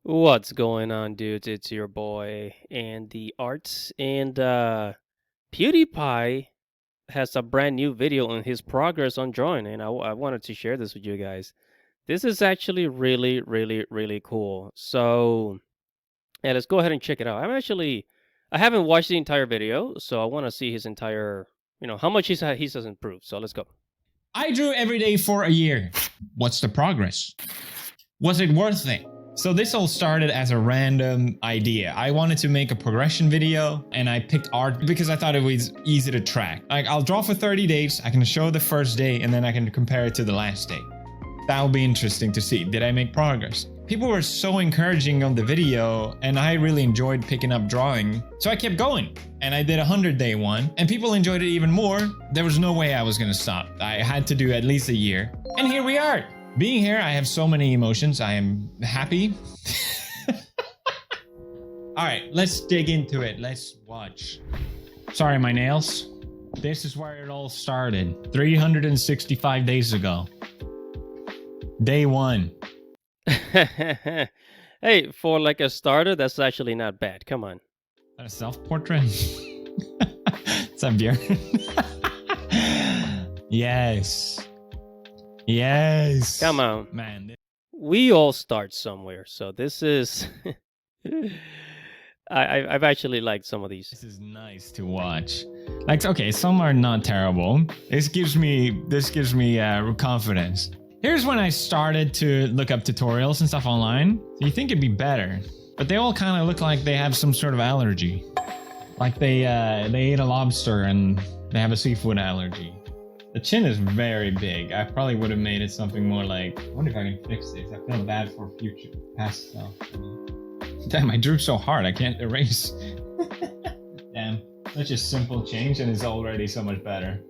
What's going on, dudes? It's your boy and the arts and PewDiePie has a brand new video on his progress on drawing, and I wanted to share this with you guys. This is actually really cool. So yeah, let's go ahead and check it out. I haven't watched the entire video, so I want to see his entire, how much he has improved. So let's go. I drew every day for a year. What's the progress? Was it worth it? So this all started as a random idea. I wanted to make a progression video and I picked art because I thought it was easy to track. Like I'll draw for 30 days, I can show the first day and then I can compare it to the last day. That will be interesting to see. Did I make progress? People were so encouraging on the video and I really enjoyed picking up drawing. So I kept going and I did a 100-day one and people enjoyed it even more. There was no way I was gonna stop. I had to do at least a year. And here we are. Being here, I have so many emotions. I am happy. All right, let's dig into it. Let's watch. Sorry, my nails. This is where it all started. 365 days ago. Day one. Hey, for like a starter, that's actually not bad. Come on. A self-portrait? What's up, Björn? Yes. Yes. Come on. Man. We all start somewhere. So this is... I've actually liked some of these. This is nice to watch. Like, okay, some are not terrible. This gives me confidence. Here's when I started to look up tutorials and stuff online. You think it'd be better, but they all kind of look like they have some sort of allergy. Like they ate a lobster and they have a seafood allergy. The chin is very big. I probably would have made it something more like, I wonder if I can fix this. I feel bad for future past self. Damn, I drew so hard, I can't erase. Damn, such a simple change and it's already so much better.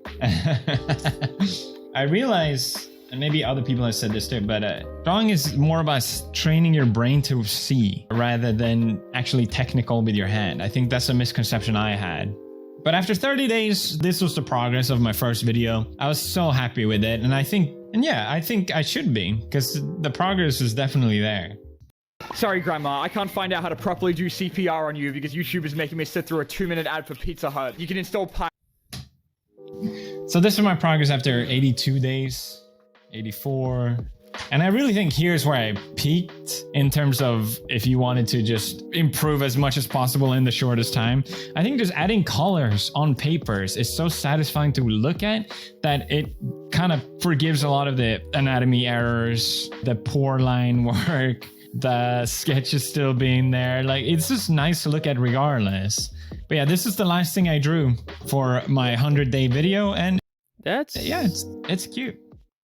I realize, and maybe other people have said this too, but drawing is more about training your brain to see rather than actually technical with your hand. I think that's a misconception I had. But after 30 days, this was the progress of my first video. I was so happy with it, and I think I should be, because the progress is definitely there. Sorry, Grandma, I can't find out how to properly do CPR on you because YouTube is making me sit through a 2-minute ad for Pizza Hut. You can install Pi. So this is my progress after 82 days, 84. And I really think here's where I peaked in terms of if you wanted to just improve as much as possible in the shortest time. I think just adding colors on papers is so satisfying to look at that it kind of forgives a lot of the anatomy errors, the poor line work, the sketches still being there. Like, it's just nice to look at regardless. But yeah, this is the last thing I drew for my 100-day video, and it's cute.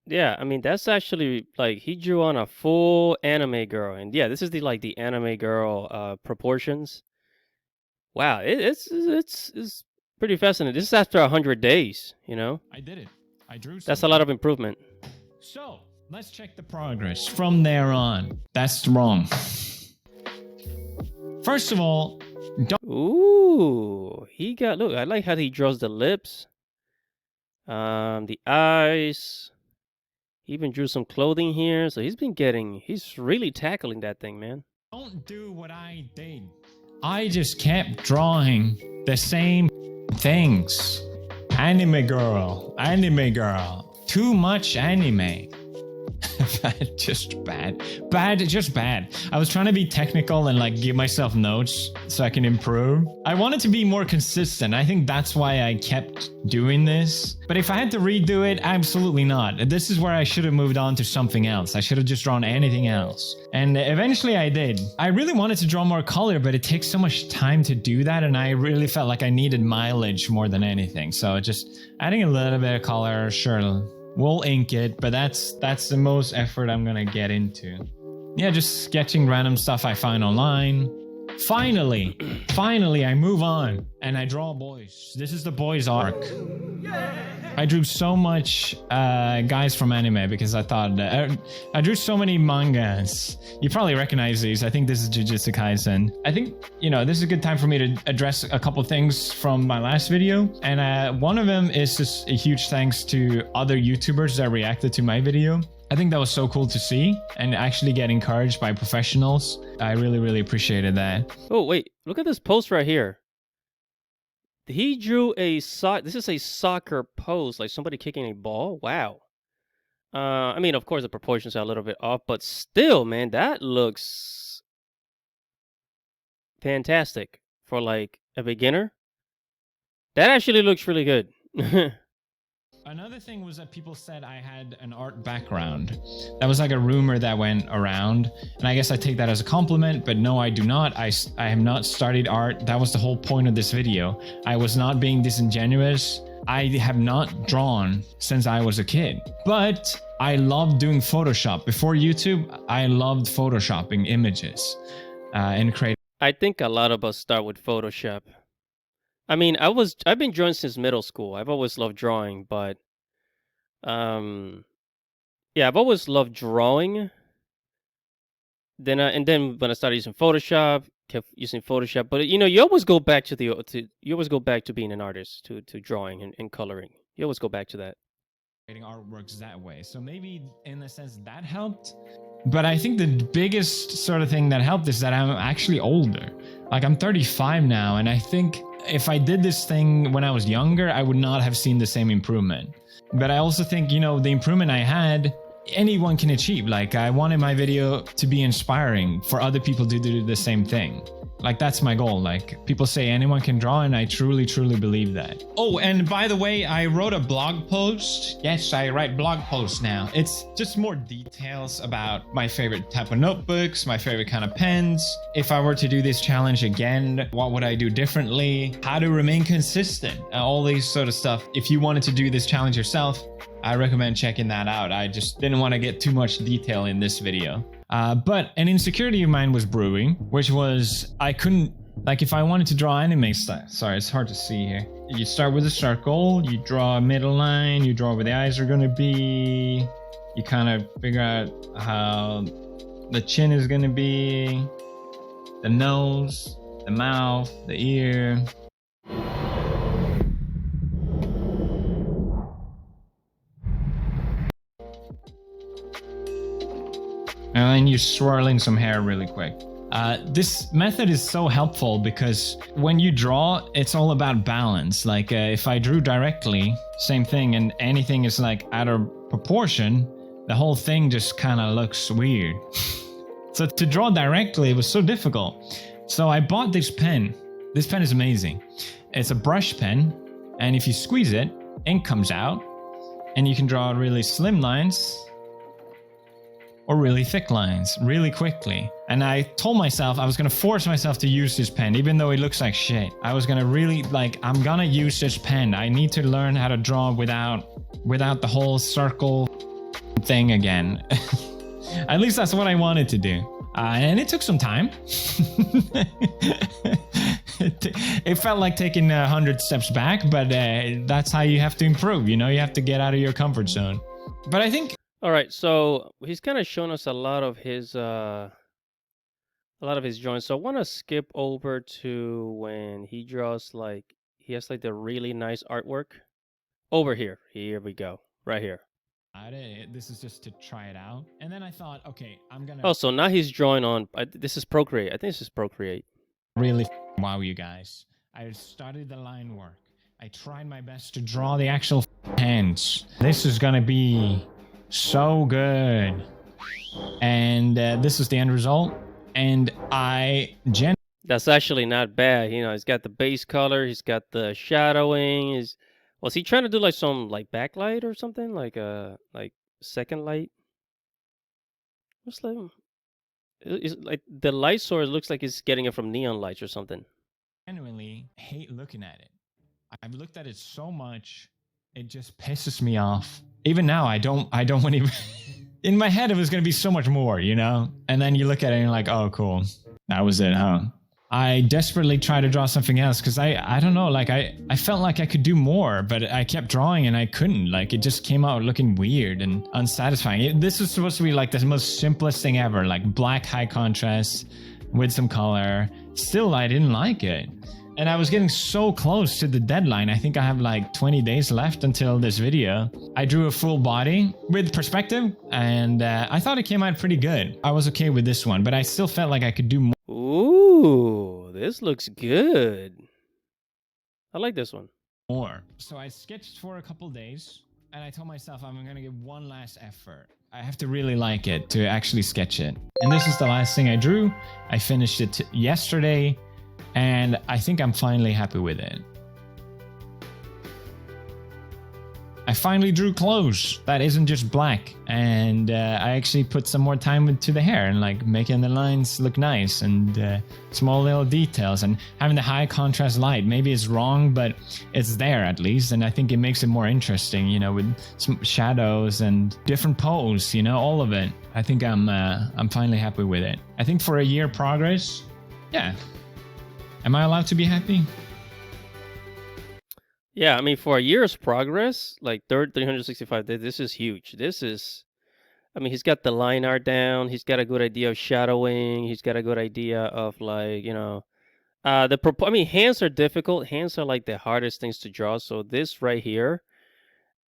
Yeah, I mean, that's actually, like, he drew on a full anime girl. And yeah, this is the anime girl proportions. Wow, it's pretty fascinating. This is after 100 days, you know? I did it. I drew something. That's a lot of improvement. So, let's check the progress from there on. That's wrong. First of all, Ooh, look, I like how he draws the lips. The eyes. He even drew some clothing here, so he's really tackling that thing, man. Don't do what I did. I just kept drawing the same things. Anime girl. Too much anime. Just bad. I was trying to be technical and like give myself notes so I can improve. I wanted to be more consistent. I think that's why I kept doing this. But if I had to redo it, absolutely not. This is where I should have moved on to something else. I should have just drawn anything else. And eventually I did. I really wanted to draw more color, but it takes so much time to do that. And I really felt like I needed mileage more than anything. So just adding a little bit of color, sure. We'll ink it, but that's the most effort I'm gonna get into. Yeah, just sketching random stuff I find online. Finally, I move on and I draw boys. This is the boys arc. I drew so much guys from anime because I thought I drew so many mangas. You probably recognize these. I think this is Jujutsu Kaisen. I think, this is a good time for me to address a couple things from my last video. And one of them is just a huge thanks to other YouTubers that reacted to my video. I think that was so cool to see and actually get encouraged by professionals I really, really appreciated that. Oh, wait. Look at this post right here. He drew a this is a soccer pose, like somebody kicking a ball. Wow. I mean, of course, the proportions are a little bit off, but still, man, that looks fantastic for like a beginner. That actually looks really good. Another thing was that people said I had an art background. That was like a rumor that went around, and I guess I take that as a compliment, but no, I do not. I have not studied art. That was the whole point of this video. I was not being disingenuous. I have not drawn since I was a kid, but I loved doing Photoshop. Before YouTube, I loved Photoshopping images and creating. I think a lot of us start with Photoshop. I mean, I've been drawing since middle school. I've always loved drawing, but yeah, I've always loved drawing. Then when I started using Photoshop, kept using Photoshop. But you know, you always go back to being an artist, to drawing and coloring. You always go back to that. Creating artworks that way. So maybe in a sense that helped. But I think the biggest sort of thing that helped is that I'm actually older. Like I'm 35 now, and I think if I did this thing when I was younger, I would not have seen the same improvement. But I also think, you know, the improvement I had, anyone can achieve. Like I wanted my video to be inspiring for other people to do the same thing. Like that's my goal. Like people say anyone can draw, and I truly, truly believe that. Oh, and by the way, I wrote a blog post. Yes, I write blog posts now. It's just more details about my favorite type of notebooks, my favorite kind of pens. If I were to do this challenge again, what would I do differently? How to remain consistent? All these sort of stuff. If you wanted to do this challenge yourself, I recommend checking that out. I just didn't want to get too much detail in this video. But an insecurity of mine was brewing, which was I couldn't, like if I wanted to draw anime style, sorry, it's hard to see here. You start with a circle, you draw a middle line, you draw where the eyes are going to be, you kind of figure out how the chin is going to be, the nose, the mouth, the ear. And then you swirl in some hair really quick. This method is so helpful because when you draw, it's all about balance. Like if I drew directly, same thing, and anything is like out of proportion, the whole thing just kind of looks weird. So to draw directly, it was so difficult. So I bought this pen. This pen is amazing. It's a brush pen, and if you squeeze it, ink comes out, and you can draw really slim lines or really thick lines really quickly. And I told myself I was going to force myself to use this pen, even though it looks like shit. I was going to really, like, I'm going to use this pen. I need to learn how to draw without the whole circle thing again. At least that's what I wanted to do. And it took some time. It felt like taking 100 steps back, but that's how you have to improve. You know, you have to get out of your comfort zone. But I think... All right, so he's kind of shown us a lot of his drawings. So I want to skip over to when he draws, like, he has like the really nice artwork over here. Here we go, right here. This is just to try it out, and then I thought, okay, I'm gonna. Oh, so now he's drawing on. This is Procreate. I think this is Procreate. Really wow, you guys! I started the line work. I tried my best to draw the actual hands. This is gonna be so good, and this is the end result. And that's actually not bad. You know, he's got the base color, he's got the shadowing. Was he trying to do like some like backlight or something, like second light? What's like? Is like the light source looks like it's getting it from neon lights or something. Genuinely hate looking at it. I've looked at it so much, it just pisses me off. Even now, I don't want to. In my head, it was going to be so much more, you know? And then you look at it and you're like, oh, cool. That was it, huh? I desperately tried to draw something else because I don't know, like I felt like I could do more, but I kept drawing and I couldn't. Like it just came out looking weird and unsatisfying. This was supposed to be like the most simplest thing ever, like black high contrast with some color. Still, I didn't like it. And I was getting so close to the deadline. I think I have like 20 days left until this video. I drew a full body with perspective, and I thought it came out pretty good. I was okay with this one, but I still felt like I could do more. Ooh, this looks good. I like this one. So I sketched for a couple days, and I told myself I'm gonna give one last effort. I have to really like it to actually sketch it. And this is the last thing I drew. I finished it yesterday, and I think I'm finally happy with it. I finally drew clothes that isn't just black, and I actually put some more time into the hair and like making the lines look nice, and small little details, and having the high contrast light. Maybe it's wrong, but it's there at least, and I think it makes it more interesting, you know, with some shadows and different pose, you know, all of it. I think I'm finally happy with it. I think for a year progress, yeah. Am I allowed to be happy? Yeah, I mean, for a year's progress, like 365 days, this is huge. This is, I mean, he's got the line art down. He's got a good idea of shadowing. He's got a good idea of like, you know, I mean, hands are difficult. Hands are like the hardest things to draw. So this right here,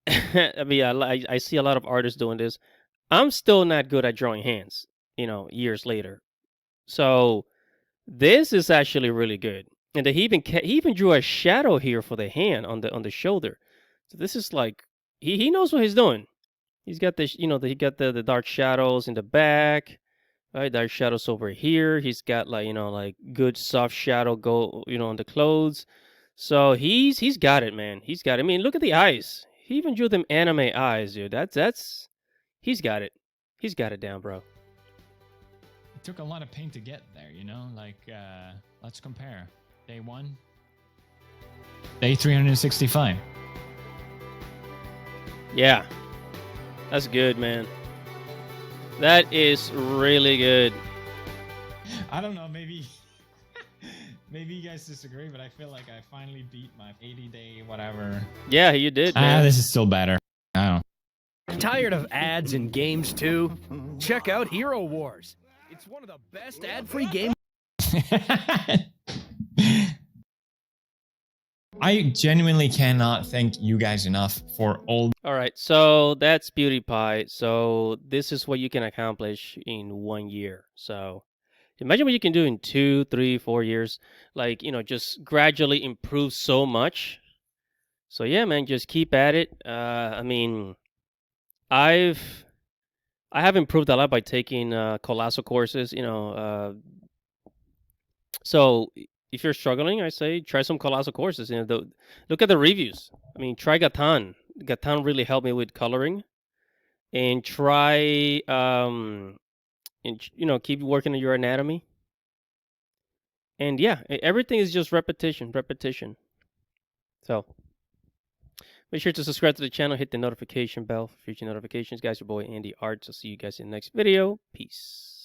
I mean, I see a lot of artists doing this. I'm still not good at drawing hands, you know, years later. So this is actually really good. And then he even drew a shadow here for the hand on the shoulder. So this is like he knows what he's doing. He's got this, you know, he got the dark shadows in the back, right? Dark shadows over here. He's got like, you know, like good soft shadow go, you know, on the clothes. So he's got it, man. He's got it. I mean, look at the eyes. He even drew them anime eyes, dude. That's he's got it. He's got it down, bro. It took a lot of paint to get there, you know? Like, let's compare. Day 1, day 365. Yeah, that's good, man. That is really good. I don't know, maybe maybe you guys disagree, but I feel like I finally beat my 80-day whatever. Yeah, you did, man. This is still better. I don't. Tired of ads in games too? Check out Hero Wars. It's one of the best ad-free games. I genuinely cannot thank you guys enough for all. All right, so that's Pew DIe Pie. So this is what you can accomplish in 1 year. So imagine what you can do in 2, 3, 4 years. Like, you know, just gradually improve so much. So yeah, man, just keep at it. I mean, I have improved a lot by taking Colossal courses. You know, so if you're struggling, I say try some Colossal courses. You know, look at the reviews. I mean, try Gatan. Gatan really helped me with coloring, and try and you know, keep working on your anatomy. And yeah, everything is just repetition. So make sure to subscribe to the channel, hit the notification bell for future notifications. Guys, your boy Andy Arts. I'll see you guys in the next video. Peace.